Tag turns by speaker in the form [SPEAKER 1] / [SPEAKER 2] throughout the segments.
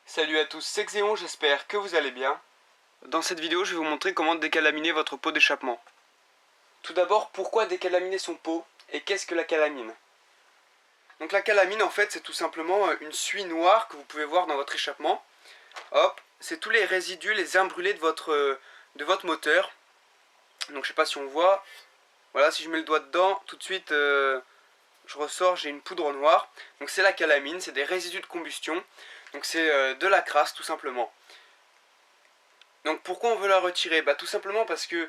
[SPEAKER 1] Salut à tous, c'est Xéon, j'espère que vous allez bien. Dans cette vidéo, je vais vous montrer comment décalaminer votre pot d'échappement. Tout d'abord, pourquoi décalaminer son pot et qu'est-ce que la calamine? Donc la calamine, en fait, c'est tout simplement une suie noire que vous pouvez voir dans votre échappement. Hop, c'est tous les résidus, les herbes brûlées de votre moteur. Donc je sais pas si on voit. Voilà, si je mets le doigt dedans, tout de suite, je ressors, j'ai une poudre noire. Donc c'est la calamine, c'est des résidus de combustion. Donc c'est de la crasse, tout simplement. Donc pourquoi on veut la retirer? Tout simplement parce que,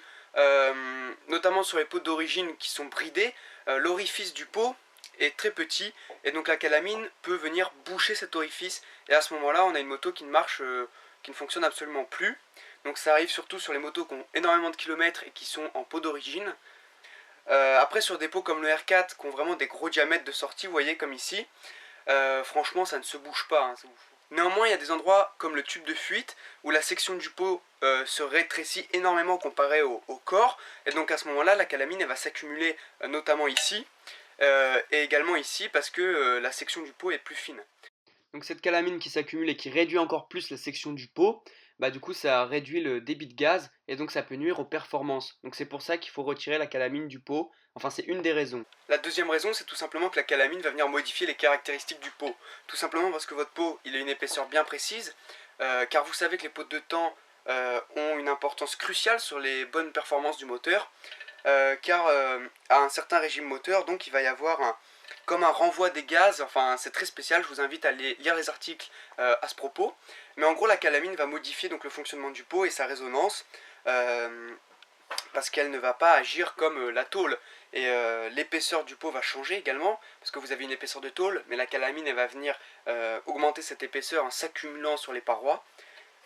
[SPEAKER 1] notamment sur les pots d'origine qui sont bridés, l'orifice du pot est très petit et donc la calamine peut venir boucher cet orifice et à ce moment-là on a une moto qui ne marche, qui ne fonctionne absolument plus. Donc ça arrive surtout sur les motos qui ont énormément de kilomètres et qui sont en pot d'origine. Après sur des pots comme le R4 qui ont vraiment des gros diamètres de sortie, vous voyez comme ici, franchement ça ne se bouge pas, hein. Néanmoins, il y a des endroits comme le tube de fuite où la section du pot se rétrécit énormément comparé au corps. Et donc à ce moment-là, la calamine elle va s'accumuler notamment ici et également ici parce que la section du pot est plus fine. Donc cette calamine qui s'accumule et qui réduit encore plus la section du pot, du coup ça réduit le débit de gaz et donc ça peut nuire aux performances. Donc c'est pour ça qu'il faut retirer la calamine du pot. Enfin c'est une des raisons. La deuxième raison c'est tout simplement que la calamine va venir modifier les caractéristiques du pot. Tout simplement parce que votre pot il a une épaisseur bien précise, car vous savez que les pots de temps ont une importance cruciale sur les bonnes performances du moteur, car à un certain régime moteur donc il va y avoir comme un renvoi des gaz, enfin c'est très spécial, je vous invite à lire les articles à ce propos. Mais en gros la calamine va modifier donc le fonctionnement du pot et sa résonance, parce qu'elle ne va pas agir comme la tôle. Et l'épaisseur du pot va changer également, parce que vous avez une épaisseur de tôle, mais la calamine elle va venir augmenter cette épaisseur en s'accumulant sur les parois.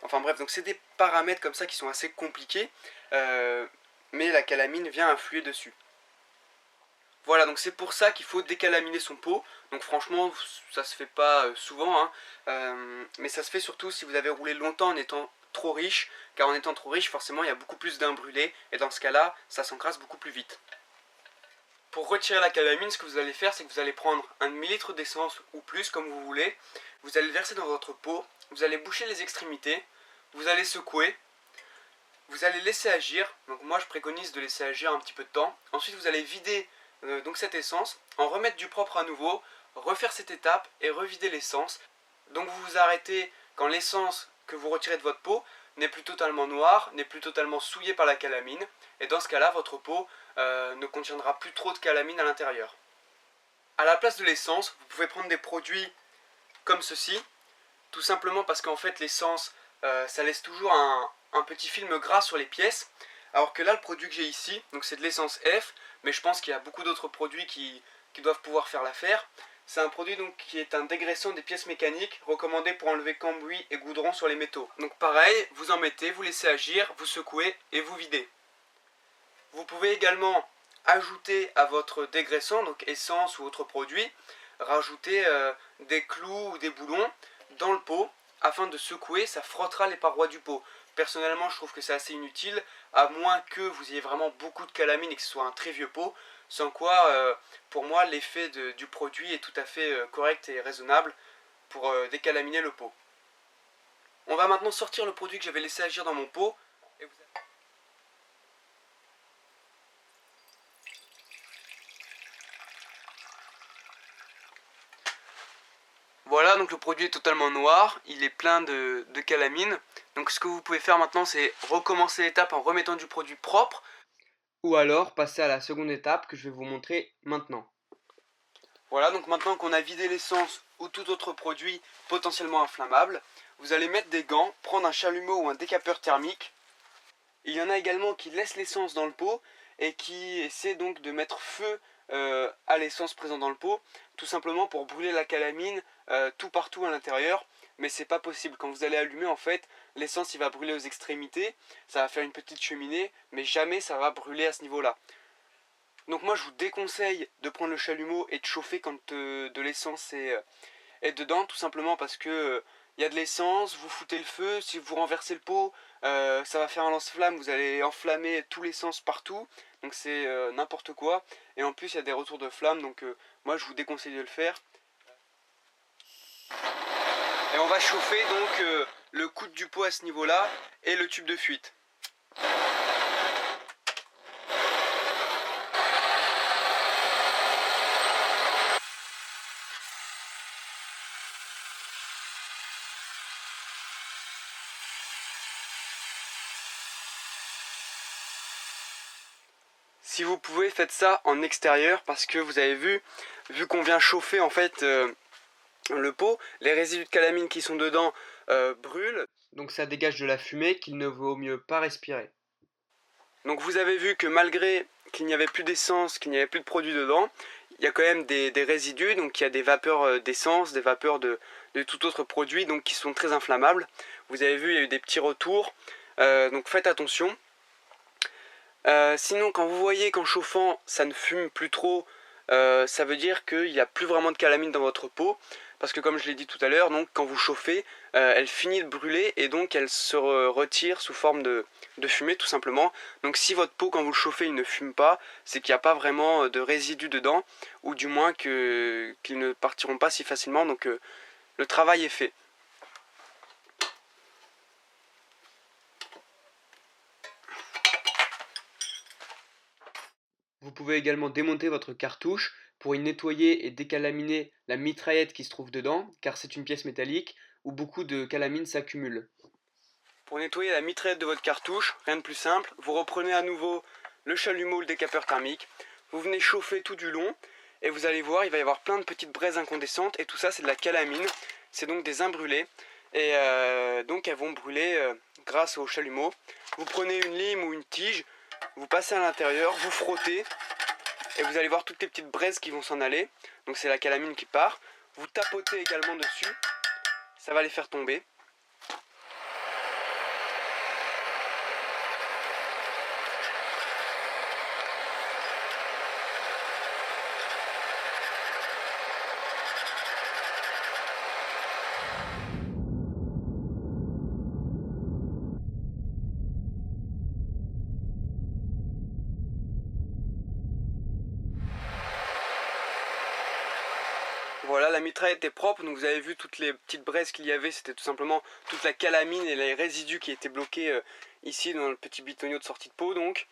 [SPEAKER 1] Enfin bref, donc c'est des paramètres comme ça qui sont assez compliqués, mais la calamine vient influer dessus. Voilà, donc c'est pour ça qu'il faut décalaminer son pot. Donc franchement, ça se fait pas souvent, hein. Mais ça se fait surtout si vous avez roulé longtemps en étant trop riche, car en étant trop riche, forcément, il y a beaucoup plus d'un brûlé, et dans ce cas-là, ça s'encrasse beaucoup plus vite. Pour retirer la calamine, ce que vous allez faire, c'est que vous allez prendre un demi-litre d'essence ou plus, comme vous voulez. Vous allez le verser dans votre pot, vous allez boucher les extrémités, vous allez secouer, vous allez laisser agir. Donc moi, je préconise de laisser agir un petit peu de temps. Ensuite, vous allez vider donc cette essence, en remettre du propre à nouveau, refaire cette étape et revider l'essence. Donc vous vous arrêtez quand l'essence que vous retirez de votre pot n'est plus totalement noire, n'est plus totalement souillée par la calamine, et dans ce cas-là, votre pot ne contiendra plus trop de calamine à l'intérieur. À la place de l'essence, vous pouvez prendre des produits comme ceci, tout simplement parce qu'en fait l'essence, ça laisse toujours un petit film gras sur les pièces. Alors que là, le produit que j'ai ici, donc c'est de l'essence F, mais je pense qu'il y a beaucoup d'autres produits qui doivent pouvoir faire l'affaire. C'est un produit donc qui est un dégraissant des pièces mécaniques, recommandé pour enlever cambouis et goudron sur les métaux. Donc pareil, vous en mettez, vous laissez agir, vous secouez et vous videz. Vous pouvez également ajouter à votre dégraissant, donc essence ou autre produit, rajouter des clous ou des boulons dans le pot afin de secouer, ça frottera les parois du pot. Personnellement, je trouve que c'est assez inutile, à moins que vous ayez vraiment beaucoup de calamine et que ce soit un très vieux pot, sans quoi, pour moi, l'effet du produit est tout à fait correct et raisonnable pour décalaminer le pot. On va maintenant sortir le produit que j'avais laissé agir dans mon pot. Et voilà, donc le produit est totalement noir, il est plein de calamine. Donc ce que vous pouvez faire maintenant, c'est recommencer l'étape en remettant du produit propre, ou alors passer à la seconde étape que je vais vous montrer maintenant. Voilà, donc maintenant qu'on a vidé l'essence ou tout autre produit potentiellement inflammable, vous allez mettre des gants, prendre un chalumeau ou un décapeur thermique. Il y en a également qui laissent l'essence dans le pot et qui essaient donc de mettre feu à l'essence présente dans le pot, tout simplement pour brûler la calamine tout partout à l'intérieur. Mais c'est pas possible. Quand vous allez allumer, en fait, l'essence il va brûler aux extrémités, ça va faire une petite cheminée, mais jamais ça va brûler à ce niveau-là. Donc moi je vous déconseille de prendre le chalumeau et de chauffer quand de l'essence est dedans, tout simplement parce que il y a de l'essence, vous foutez le feu, si vous renversez le pot, ça va faire un lance-flamme, vous allez enflammer tout l'essence partout, donc c'est n'importe quoi. Et en plus il y a des retours de flammes, donc moi je vous déconseille de le faire. Et on va chauffer donc le coude du pot à ce niveau-là et le tube de fuite. Si vous pouvez, faites ça en extérieur parce que vous avez vu qu'on vient chauffer en fait le pot, les résidus de calamine qui sont dedans brûlent, donc ça dégage de la fumée qu'il ne vaut mieux pas respirer. Donc vous avez vu que malgré qu'il n'y avait plus d'essence, qu'il n'y avait plus de produit dedans, il y a quand même des résidus, donc il y a des vapeurs d'essence, des vapeurs de tout autre produit, donc qui sont très inflammables. Vous avez vu, il y a eu des petits retours, donc faites attention. Sinon, quand vous voyez qu'en chauffant, ça ne fume plus trop, ça veut dire qu'il n'y a plus vraiment de calamine dans votre pot. Parce que comme je l'ai dit tout à l'heure, donc quand vous chauffez, elle finit de brûler et donc elle se retire sous forme de fumée tout simplement. Donc si votre pot, quand vous le chauffez, il ne fume pas, c'est qu'il n'y a pas vraiment de résidus dedans, ou du moins qu'ils ne partiront pas si facilement, donc le travail est fait. Vous pouvez également démonter votre cartouche pour y nettoyer et décalaminer la mitraillette qui se trouve dedans, car c'est une pièce métallique où beaucoup de calamine s'accumule. Pour nettoyer la mitraillette de votre cartouche, rien de plus simple, vous reprenez à nouveau le chalumeau, le décapeur thermique, vous venez chauffer tout du long, et vous allez voir, il va y avoir plein de petites braises incandescentes, et tout ça c'est de la calamine, c'est donc des imbrûlés, et donc elles vont brûler grâce au chalumeau. Vous prenez une lime ou une tige, vous passez à l'intérieur, vous frottez, et vous allez voir toutes les petites braises qui vont s'en aller. Donc c'est la calamine qui part. Vous tapotez également dessus, ça va les faire tomber. Voilà, la mitraillette est propre, donc vous avez vu toutes les petites braises qu'il y avait, c'était tout simplement toute la calamine et les résidus qui étaient bloqués ici dans le petit bitonio de sortie de pot donc.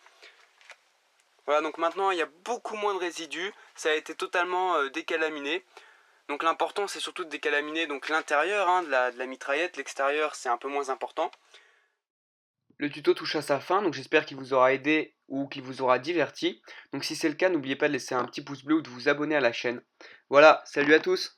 [SPEAKER 1] Voilà, donc maintenant il y a beaucoup moins de résidus, ça a été totalement décalaminé. Donc l'important c'est surtout de décalaminer donc l'intérieur de la mitraillette, l'extérieur c'est un peu moins important. Le tuto touche à sa fin, donc j'espère qu'il vous aura aidé ou qu'il vous aura diverti. Donc si c'est le cas, n'oubliez pas de laisser un petit pouce bleu ou de vous abonner à la chaîne. Voilà, salut à tous!